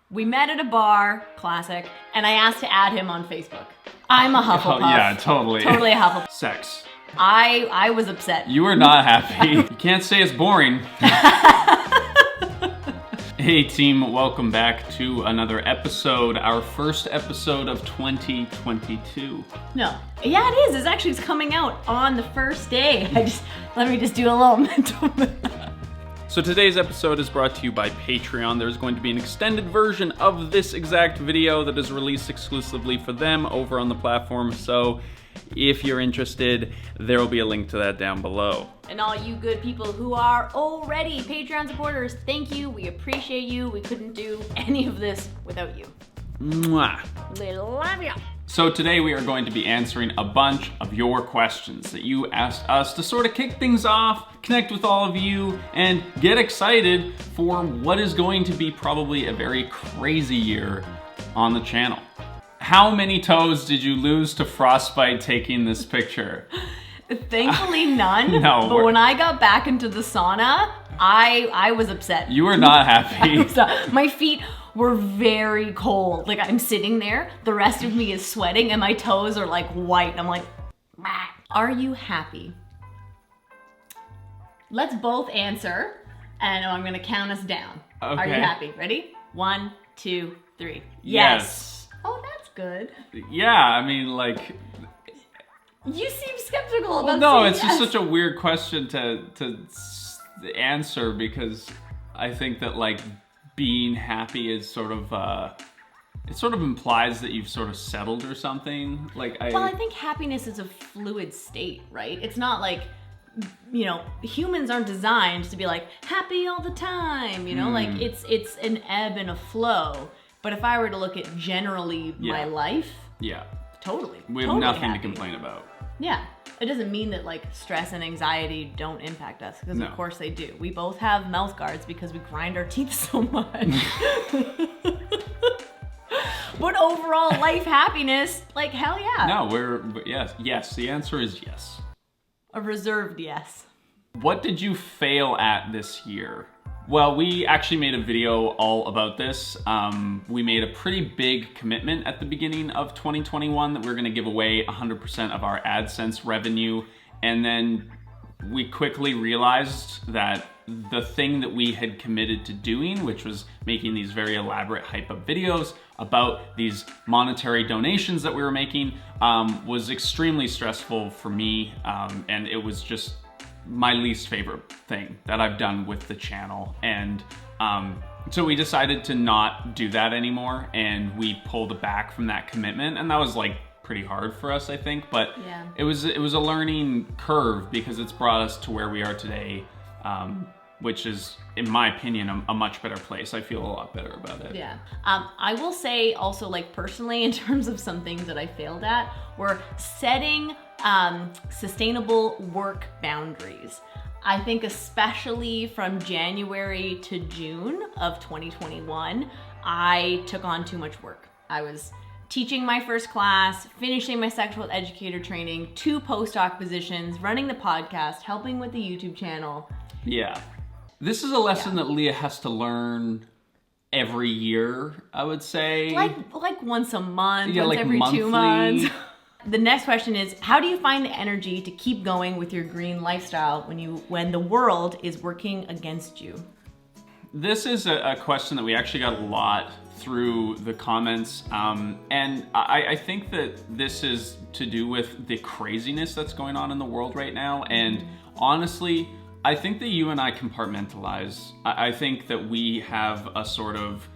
We met at a bar, classic, and I asked to add him on Facebook. I'm a Hufflepuff. Oh, yeah, totally. Totally a Hufflepuff. Sex. I was upset. You were not happy. You can't say it's boring. Hey team, welcome back to another episode, our first episode of 2022. No. Yeah, it is. It's coming out on the first day. Let me just do a little mental. So today's episode is brought to you by Patreon. There's going to be an extended version of this exact video that is released exclusively for them over on the platform. So if you're interested, there will be a link to that down below. And all you good people who are already Patreon supporters, thank you. We appreciate you. We couldn't do any of this without you. Mwah. We love you. So today we are going to be answering a bunch of your questions that you asked us to sort of kick things off, connect with all of you, and get excited for what is going to be probably a very crazy year on the channel. How many toes did you lose to frostbite taking this picture? Thankfully none, No, but when I got back into the sauna, I was upset. You were not happy. My feet were very cold. Like I'm sitting there, the rest of me is sweating and my toes are like white. And I'm like, bah. Are you happy? Let's both answer and I'm gonna count us down. Okay. Are you happy? Ready? 1, 2, 3. Yes. Oh, that's good. Yeah, I mean, like... You seem skeptical about Well, no, saying it's yes. just such a weird question to answer because I think that, like, being happy is sort of, it sort of implies that you've sort of settled or something. Like, Well, I think happiness is a fluid state, right? It's not like, you know, humans aren't designed to be like happy all the time, you know? Like it's an ebb and a flow. But if I were to look at generally my life, yeah, totally. We have totally nothing happy. to complain about. Yeah. It doesn't mean that like stress and anxiety don't impact us, because No. of course they do. We both have mouth guards because we grind our teeth so much. But overall life happiness, like hell yeah. No, yes, the answer is yes. A reserved yes. What did you fail at this year? Well, we actually made a video all about this. We made a pretty big commitment at the beginning of 2021 that we were gonna give away 100% of our AdSense revenue. And then we quickly realized that the thing that we had committed to doing, which was making these very elaborate hype-up videos about these monetary donations that we were making, was extremely stressful for me. And it was just my least favorite thing that I've done with the channel. And so we decided to not do that anymore, and we pulled back from that commitment. And that was like pretty hard for us, I think, but Yeah. it was a learning curve because it's brought us to where we are today, which is, in my opinion, a much better place. I feel a lot better about it. Yeah. I will say also, like personally, in terms of some things that I failed at, were setting sustainable work boundaries. I think especially from January to June of 2021, I took on too much work. I was teaching my first class, finishing my sexual educator training, 2 postdoc positions, running the podcast, helping with the YouTube channel. Yeah. This is a lesson that Leah has to learn every year, I would say. Like once a month, Yeah, once like every monthly. 2 months. The next question is, how do you find the energy to keep going with your green lifestyle when the world is working against you? This is a question that we actually got a lot through the comments. And I think that this is to do with the craziness that's going on in the world right now. And honestly, I think that you and I compartmentalize. I think that we have a sort of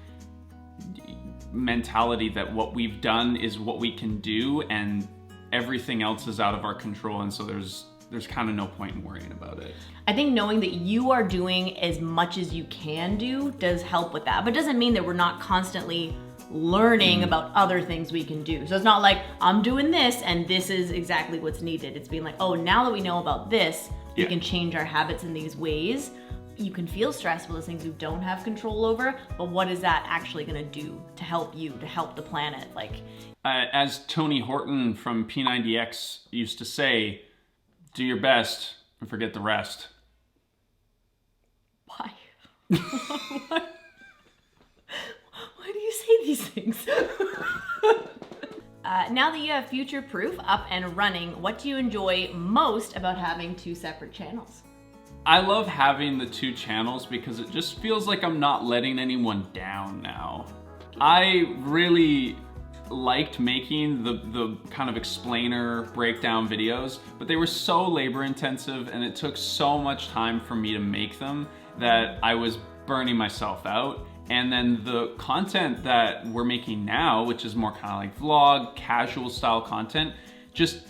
mentality that what we've done is what we can do and everything else is out of our control, and so there's kind of no point in worrying about it. I think knowing that you are doing as much as you can do does help with that, but it doesn't mean that we're not constantly learning about other things we can do. So it's not like I'm doing this and this is exactly what's needed. It's being like, oh, now that we know about this, we can change our habits in these ways. You can feel stressed with those things you don't have control over, but what is that actually gonna do to help you, to help the planet? Like, as Tony Horton from P90X used to say, do your best and forget the rest. why? Why do you these things. Now that you have Future Proof up and running, what do you enjoy most about having 2 separate channels? I love having the 2 channels because it just feels like I'm not letting anyone down now. I really liked making the kind of explainer breakdown videos, but they were so labor intensive and it took so much time for me to make them that I was burning myself out. And then the content that we're making now, which is more kind of like vlog, casual style content, just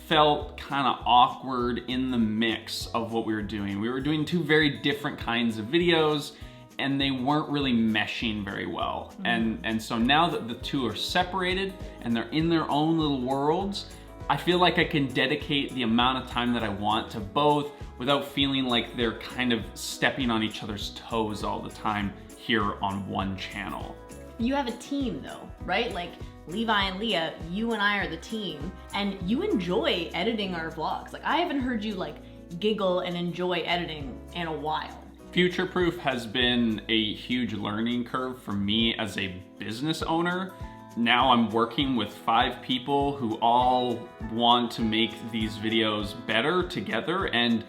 felt kind of awkward in the mix of what we were doing. We were doing 2 very different kinds of videos and they weren't really meshing very well. And so now that the 2 are separated and they're in their own little worlds, I feel like I can dedicate the amount of time that I want to both without feeling like they're kind of stepping on each other's toes all the time here on one channel. You have a team though, right? Like Levi and Leah, you and I are the team, and you enjoy editing our vlogs. Like I haven't heard you like giggle and enjoy editing in a while. Future Proof has been a huge learning curve for me as a business owner. Now I'm working with 5 people who all want to make these videos better together, and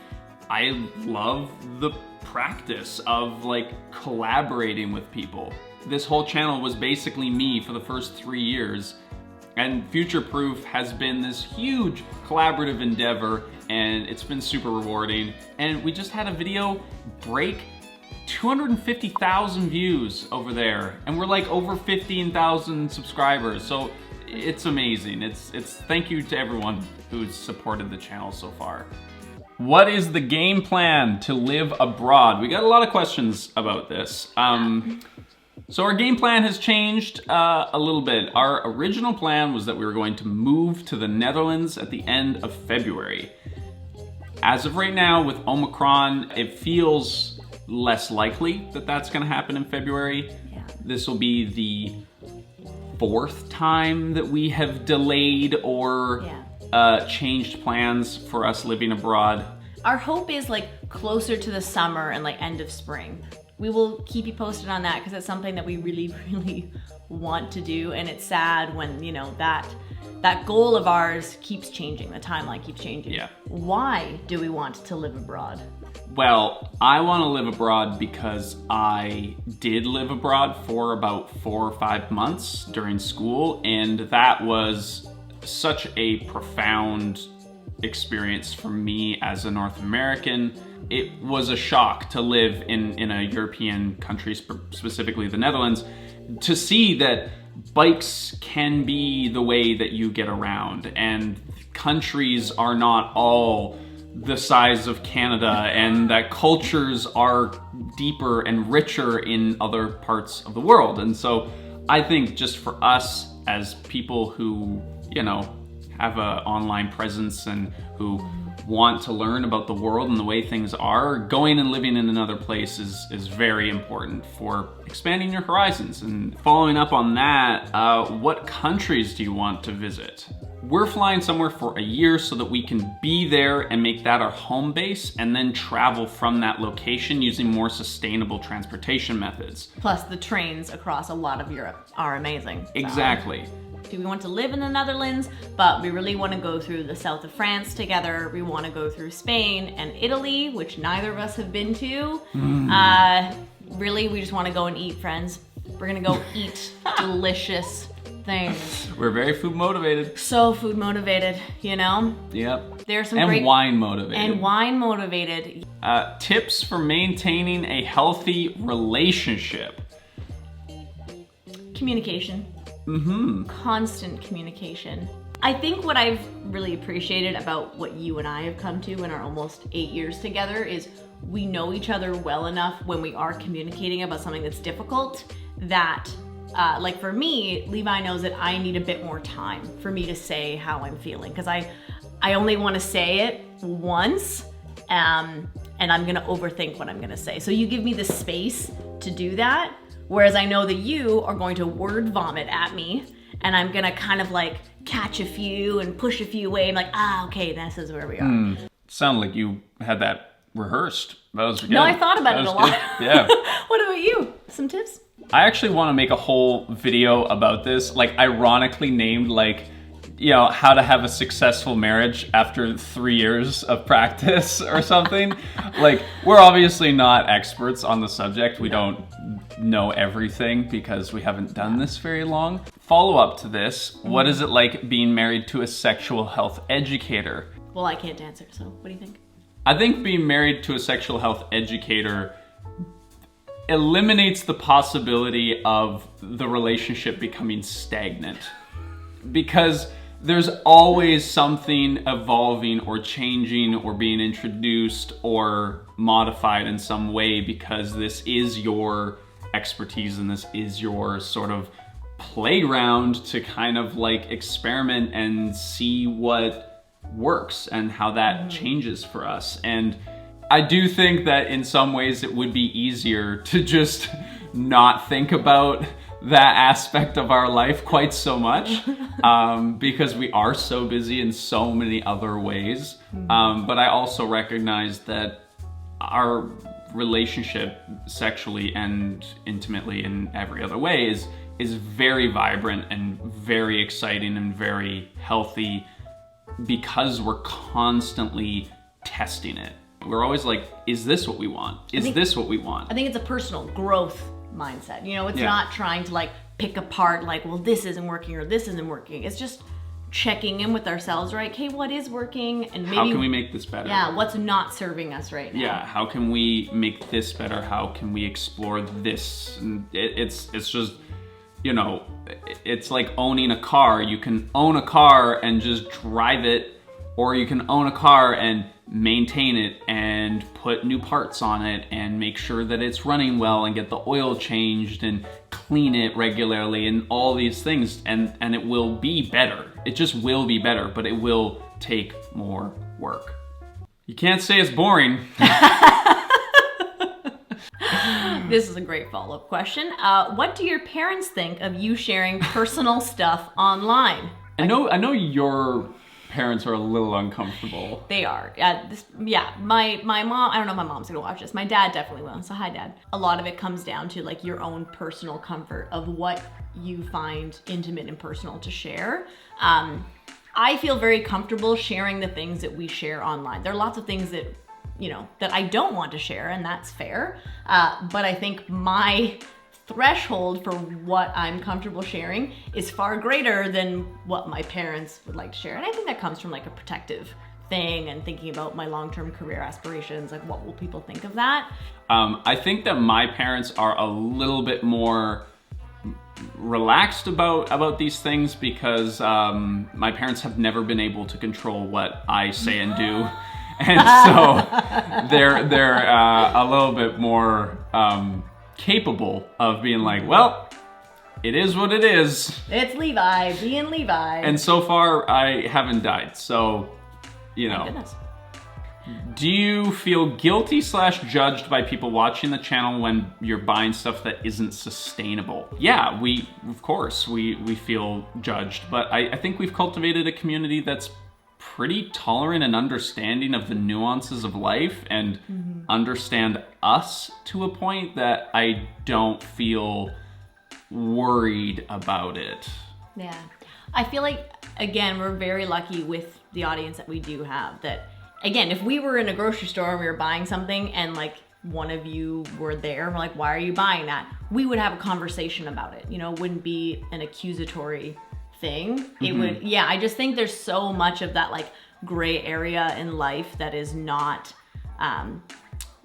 I love the practice of like collaborating with people. This whole channel was basically me for the first 3 years, and Future Proof has been this huge collaborative endeavor, and it's been super rewarding. And we just had a video break 250,000 views over there, and we're like over 15,000 subscribers. So it's amazing. It's thank you to everyone who's supported the channel so far. What is the game plan to live abroad? We got a lot of questions about this. So our game plan has changed a little bit. Our original plan was that we were going to move to the Netherlands at the end of February. As of right now, with Omicron, it feels less likely that that's gonna happen in February. Yeah. This will be the 4th time that we have delayed or changed plans for us living abroad. Our hope is like closer to the summer and like end of spring. We will keep you posted on that because it's something that we really, really want to do, and it's sad when, you know, that goal of ours keeps changing, the timeline keeps changing. Yeah. Why do we want to live abroad? Well, I want to live abroad because I did live abroad for about 4 or 5 months during school, and that was such a profound experience for me as a North American. It was a shock to live in a European country, specifically the Netherlands, to see that bikes can be the way that you get around, and countries are not all the size of Canada, and that cultures are deeper and richer in other parts of the world. And so I think just for us as people who, you know, have an online presence and who want to learn about the world and the way things are, going and living in another place is very important for expanding your horizons. And following up on that, what countries do you want to visit? We're flying somewhere for a year so that we can be there and make that our home base, and then travel from that location using more sustainable transportation methods. Plus the trains across a lot of Europe are amazing. Exactly. Do we want to live in the Netherlands, but we really want to go through the south of France together. We want to go through Spain and Italy, which neither of us have been to. Really, we just want to go and eat, friends. We're gonna go eat delicious things. We're very food motivated. So food motivated, you know? Yep. There's some and great... wine motivated. And wine motivated. Tips for maintaining a healthy relationship. Communication. Constant communication. I think what I've really appreciated about what you and I have come to in our almost 8 years together is we know each other well enough when we are communicating about something that's difficult that, like for me, Levi knows that I need a bit more time for me to say how I'm feeling, because I only want to say it once, and I'm gonna overthink what I'm gonna say. So you give me the space to do that. Whereas I know that you are going to word vomit at me, and I'm gonna kind of like catch a few and push a few away and like, okay, this is where we are. Sound like you had that rehearsed. That was good. No, I thought about it a lot. Yeah. What about you? Some tips? I actually want to make a whole video about this, like ironically named like, you know, how to have a successful marriage after 3 years of practice or something. Like, we're obviously not experts on the subject. We don't know everything because we haven't done this very long. Follow up to this, what is it like being married to a sexual health educator? Well, I can't answer, so what do you think? I think being married to a sexual health educator eliminates the possibility of the relationship becoming stagnant, because there's always something evolving or changing or being introduced or modified in some way, because this is your expertise and this is your sort of playground to kind of like experiment and see what works and how that changes for us. And I do think that in some ways it would be easier to just not think about that aspect of our life quite so much, because we are so busy in so many other ways. But I also recognize that our relationship sexually and intimately in every other way is very vibrant and very exciting and very healthy, because we're constantly testing it. We're always like, is this what we want? Is this what we want? I think it's a personal growth mindset. You know, it's not trying to like pick apart like, well, this isn't working or this isn't working. It's just checking in with ourselves, right? Okay, what is working, and maybe how can we make this better? Yeah, what's not serving us right now? Yeah, how can we make this better? How can we explore this? And it's just, you know, it's like owning a car. You can own a car and just drive it, or you can own a car and maintain it and put new parts on it and make sure that it's running well and get the oil changed and clean it regularly and all these things, and it will be better. It just will be better, but it will take more work. You can't say it's boring. This is a great follow-up question. What do your parents think of you sharing personal stuff online? I know your parents are a little uncomfortable. They are. My mom, I don't know if my mom's gonna watch this. My dad definitely will, so hi Dad. A lot of it comes down to like your own personal comfort of what you find intimate and personal to share. I feel very comfortable sharing the things that we share online. There are lots of things that, you know, that I don't want to share, and that's fair. But I think my threshold for what I'm comfortable sharing is far greater than what my parents would like to share. And I think that comes from like a protective thing and thinking about my long-term career aspirations, like what will people think of that? I think that my parents are a little bit more relaxed about these things, because my parents have never been able to control what I say and do. And so they're a little bit more capable of being like, well, it is what it is. It's Levi being Levi. And so far, I haven't died. So, you know. Thank goodness. Do you feel guilty / judged by people watching the channel when you're buying stuff that isn't sustainable? Yeah, of course, we feel judged, but I think we've cultivated a community that's pretty tolerant and understanding of the nuances of life and understand us to a point that I don't feel worried about it. Yeah. I feel like, again, we're very lucky with the audience that we do have. That, again, if we were in a grocery store and we were buying something and like one of you were there and we're like, why are you buying that? We would have a conversation about it. You know, it wouldn't be an accusatory thing. It would, I just think there's so much of that like gray area in life that is not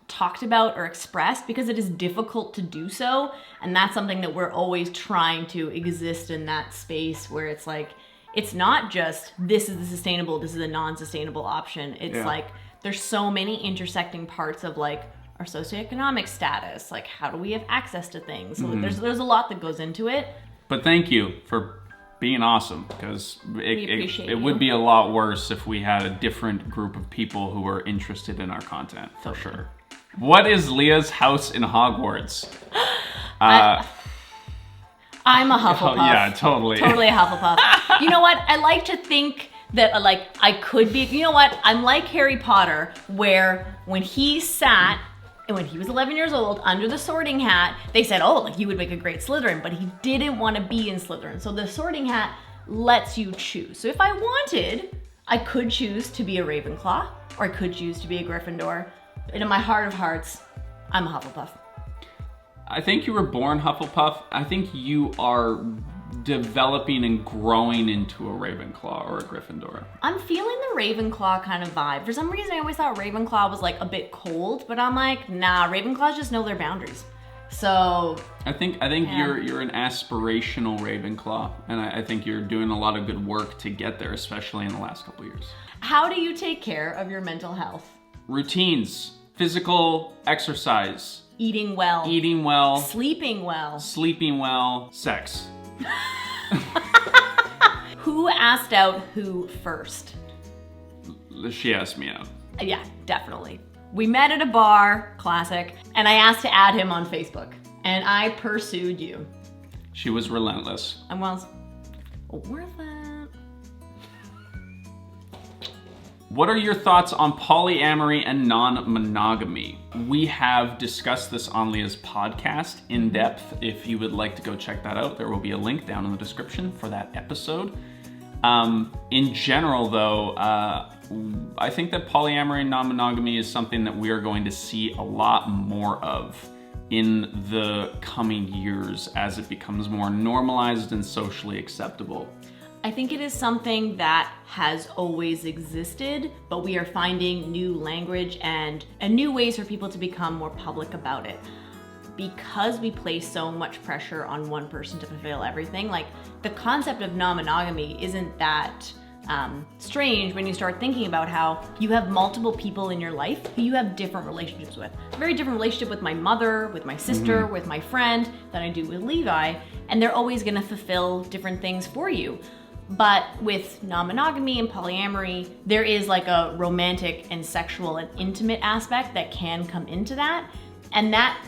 talked about or expressed because it is difficult to do so. And that's something that we're always trying to exist in, that space where it's like, it's not just this is the sustainable, this is a non-sustainable option. It's like there's so many intersecting parts of like our socioeconomic status, like how do we have access to things? So there's a lot that goes into it. But thank you for being awesome, because it would be a lot worse if we had a different group of people who were interested in our content, for sure. What is Leah's house in Hogwarts? I'm a Hufflepuff. Yeah, totally. Totally a Hufflepuff. You know what? I like to think that like I could be, you know what? I'm like Harry Potter, where when he sat And when he was 11 years old, under the sorting hat, they said, oh, like you would make a great Slytherin, but he didn't want to be in Slytherin. So the sorting hat lets you choose. So if I wanted, I could choose to be a Ravenclaw, or I could choose to be a Gryffindor. And in my heart of hearts, I'm a Hufflepuff. I think you were born Hufflepuff. I think you are developing and growing into a Ravenclaw or a Gryffindor. I'm feeling the Ravenclaw kind of vibe. For some reason, I always thought Ravenclaw was like a bit cold, but I'm like, nah, Ravenclaws just know their boundaries. So I think you're an aspirational Ravenclaw, and I think you're doing a lot of good work to get there, especially in the last couple years. How do you take care of your mental health? Routines, physical exercise, eating well, sleeping well, sex. Who asked out who first? She asked me out. Yeah, definitely. We met at a bar, classic, and I asked to add him on Facebook, and I pursued you. She was relentless. I was worth it. What are your thoughts on polyamory and non-monogamy? We have discussed this on Leah's podcast in depth. If you would like to go check that out, there will be a link down in the description for that episode. In general though, I think that polyamory and non-monogamy is something that we are going to see a lot more of in the coming years as it becomes more normalized and socially acceptable. I think it is something that has always existed, but we are finding new language and new ways for people to become more public about it. Because we place so much pressure on one person to fulfill everything, like the concept of non-monogamy isn't that strange when you start thinking about how you have multiple people in your life who you have different relationships with. A very different relationship with my mother, with my sister, with my friend than I do with Levi, and they're always gonna fulfill different things for you. But with non-monogamy and polyamory, there is like a romantic and sexual and intimate aspect that can come into that. And that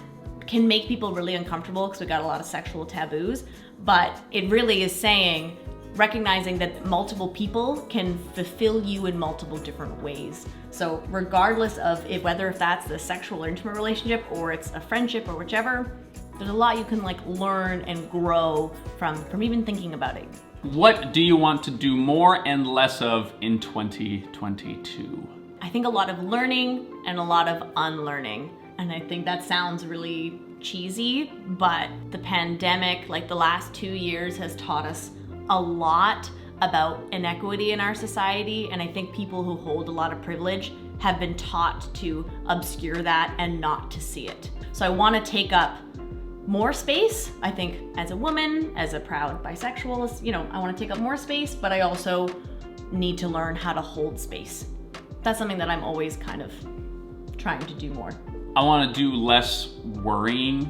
can make people really uncomfortable because we got a lot of sexual taboos. But it really is saying, recognizing that multiple people can fulfill you in multiple different ways. So regardless of whether if that's the sexual or intimate relationship or it's a friendship or whichever, there's a lot you can like learn and grow from even thinking about it. What do you want to do more and less of in 2022? I think a lot of learning and a lot of unlearning. And I think that sounds really cheesy, but the pandemic, like the last 2 years, has taught us a lot about inequity in our society. And I think people who hold a lot of privilege have been taught to obscure that and not to see it. So I want to take up more space. I think as a woman, as a proud bisexual, you know, I want to take up more space, but I also need to learn how to hold space. That's something that I'm always kind of trying to do more. I want to do less worrying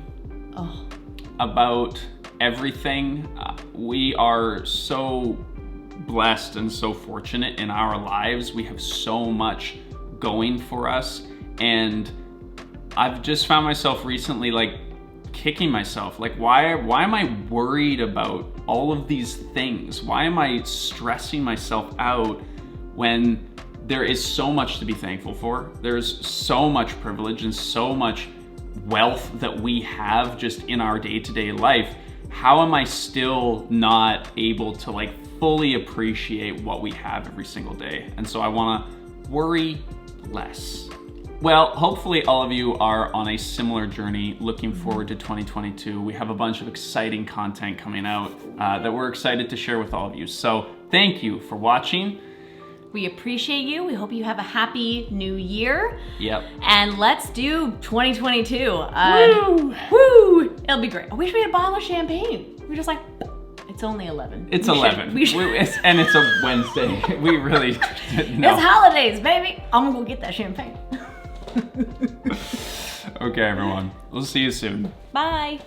about everything. We are so blessed and so fortunate in our lives. We have so much going for us, and I've just found myself recently like kicking myself. Like, why am I worried about all of these things? Why am I stressing myself out when there is so much to be thankful for? There's so much privilege and so much wealth that we have just in our day-to-day life. How am I still not able to like fully appreciate what we have every single day? And so I want to worry less. Well, hopefully all of you are on a similar journey, looking forward to 2022. We have a bunch of exciting content coming out that we're excited to share with all of you. So thank you for watching. We appreciate you. We hope you have a happy new year. Yep. And let's do 2022. Woo! Woo! It'll be great. I wish we had a bottle of champagne. We're just like, it's only 11. It's 11. And it's a Wednesday. We really, no. It's holidays, baby. I'm gonna go get that champagne. Okay, everyone. We'll see you soon. Bye.